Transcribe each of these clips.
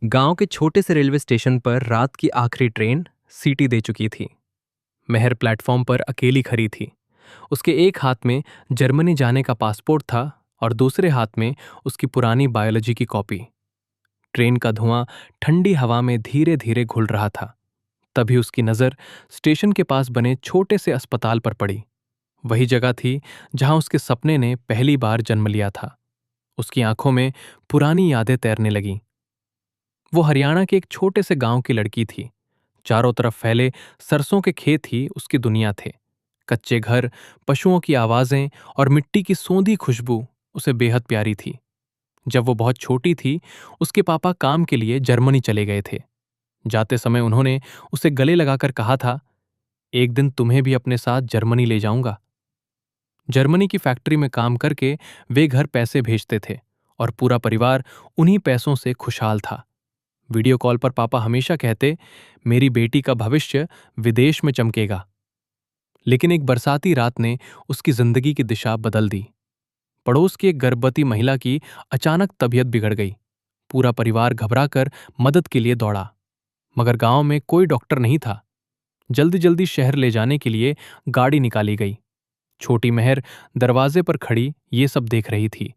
गांव के छोटे से रेलवे स्टेशन पर रात की आखिरी ट्रेन सीटी दे चुकी थी। मेहर प्लेटफॉर्म पर अकेली खड़ी थी। उसके एक हाथ में जर्मनी जाने का पासपोर्ट था और दूसरे हाथ में उसकी पुरानी बायोलॉजी की कॉपी। ट्रेन का धुआं ठंडी हवा में धीरे धीरे घुल रहा था। तभी उसकी नज़र स्टेशन के पास बने छोटे से अस्पताल पर पड़ी। वही जगह थी जहां उसके सपने ने पहली बार जन्म लिया था। उसकी आंखों में पुरानी यादें तैरने लगीं। वो हरियाणा के एक छोटे से गांव की लड़की थी। चारों तरफ फैले सरसों के खेत ही उसकी दुनिया थे। कच्चे घर, पशुओं की आवाजें और मिट्टी की सोंधी खुशबू उसे बेहद प्यारी थी। जब वो बहुत छोटी थी, उसके पापा काम के लिए जर्मनी चले गए थे। जाते समय उन्होंने उसे गले लगाकर कहा था, एक दिन तुम्हें भी अपने साथ जर्मनी ले जाऊंगा। जर्मनी की फैक्ट्री में काम करके वे घर पैसे भेजते थे और पूरा परिवार उन्हीं पैसों से खुशहाल था। वीडियो कॉल पर पापा हमेशा कहते, मेरी बेटी का भविष्य विदेश में चमकेगा। लेकिन एक बरसाती रात ने उसकी जिंदगी की दिशा बदल दी। पड़ोस की एक गर्भवती महिला की अचानक तबीयत बिगड़ गई। पूरा परिवार घबराकर मदद के लिए दौड़ा, मगर गांव में कोई डॉक्टर नहीं था। जल्दी जल्दी शहर ले जाने के लिए गाड़ी निकाली गई। छोटी मेहर दरवाजे पर खड़ी ये सब देख रही थी।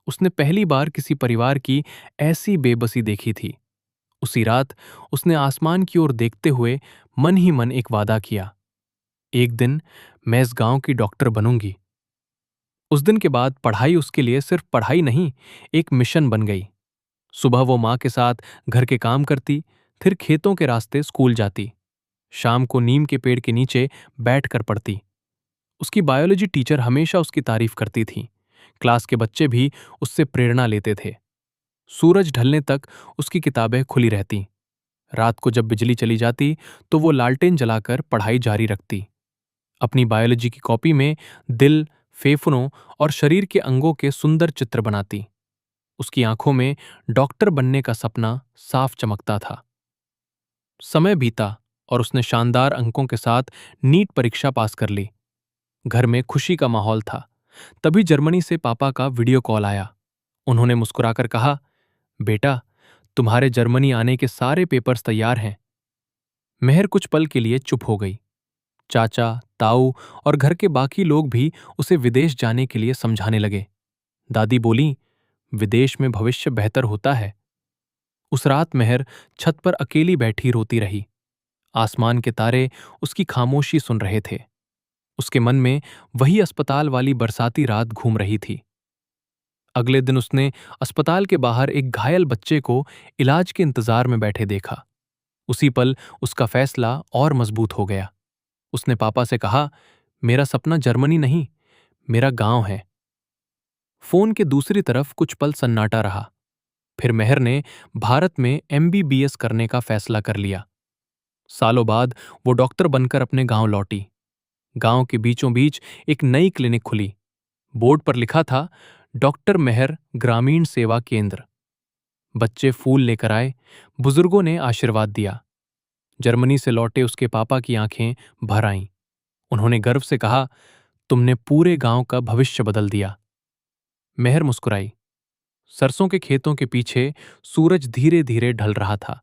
उसने पहली बार किसी परिवार की ऐसी बेबसी देखी थी। उसी रात उसने आसमान की ओर देखते हुए मन ही मन एक वादा किया, एक दिन मैं इस गांव की डॉक्टर बनूंगी। उस दिन के बाद पढ़ाई उसके लिए सिर्फ पढ़ाई नहीं, एक मिशन बन गई। सुबह वो माँ के साथ घर के काम करती, फिर खेतों के रास्ते स्कूल जाती। शाम को नीम के पेड़ के नीचे बैठकर पढ़ती। उसकी बायोलॉजी टीचर हमेशा उसकी तारीफ करती थी। क्लास के बच्चे भी उससे प्रेरणा लेते थे। सूरज ढलने तक उसकी किताबें खुली रहती। रात को जब बिजली चली जाती तो वो लालटेन जलाकर पढ़ाई जारी रखती। अपनी बायोलॉजी की कॉपी में दिल, फेफड़ों और शरीर के अंगों के सुंदर चित्र बनाती। उसकी आंखों में डॉक्टर बनने का सपना साफ चमकता था। समय बीता और उसने शानदार अंकों के साथ नीट परीक्षा पास कर ली। घर में खुशी का माहौल था। तभी जर्मनी से पापा का वीडियो कॉल आया। उन्होंने मुस्कुराकर कहा, बेटा, तुम्हारे जर्मनी आने के सारे पेपर्स तैयार हैं। मेहर कुछ पल के लिए चुप हो गई। चाचा, ताऊ और घर के बाकी लोग भी उसे विदेश जाने के लिए समझाने लगे। दादी बोली, विदेश में भविष्य बेहतर होता है। उस रात मेहर छत पर अकेली बैठी रोती रही। आसमान के तारे उसकी खामोशी सुन रहे थे। उसके मन में वही अस्पताल वाली बरसाती रात घूम रही थी। अगले दिन उसने अस्पताल के बाहर एक घायल बच्चे को इलाज के इंतजार में बैठे देखा। उसी पल उसका फैसला और मजबूत हो गया। उसने पापा से कहा, मेरा सपना जर्मनी नहीं, मेरा गांव है। फोन के दूसरी तरफ कुछ पल सन्नाटा रहा। फिर मेहर ने भारत में एमबीबीएस करने का फैसला कर लिया। सालों बाद वो डॉक्टर बनकर अपने गांव लौटी। गांव के बीचों बीच एक नई क्लिनिक खुली। बोर्ड पर लिखा था, डॉक्टर मेहर ग्रामीण सेवा केंद्र। बच्चे फूल लेकर आए, बुजुर्गों ने आशीर्वाद दिया। जर्मनी से लौटे उसके पापा की आंखें भर आईं। उन्होंने गर्व से कहा, तुमने पूरे गांव का भविष्य बदल दिया। मेहर मुस्कुराई। सरसों के खेतों के पीछे सूरज धीरे धीरे ढल रहा था।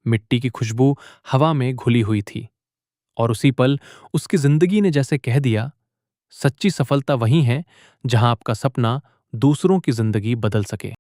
मिट्टी की खुशबू हवा में घुली हुई थी। और उसी पल उसकी जिंदगी ने जैसे कह दिया, सच्ची सफलता वही है जहां आपका सपना दूसरों की जिंदगी बदल सके।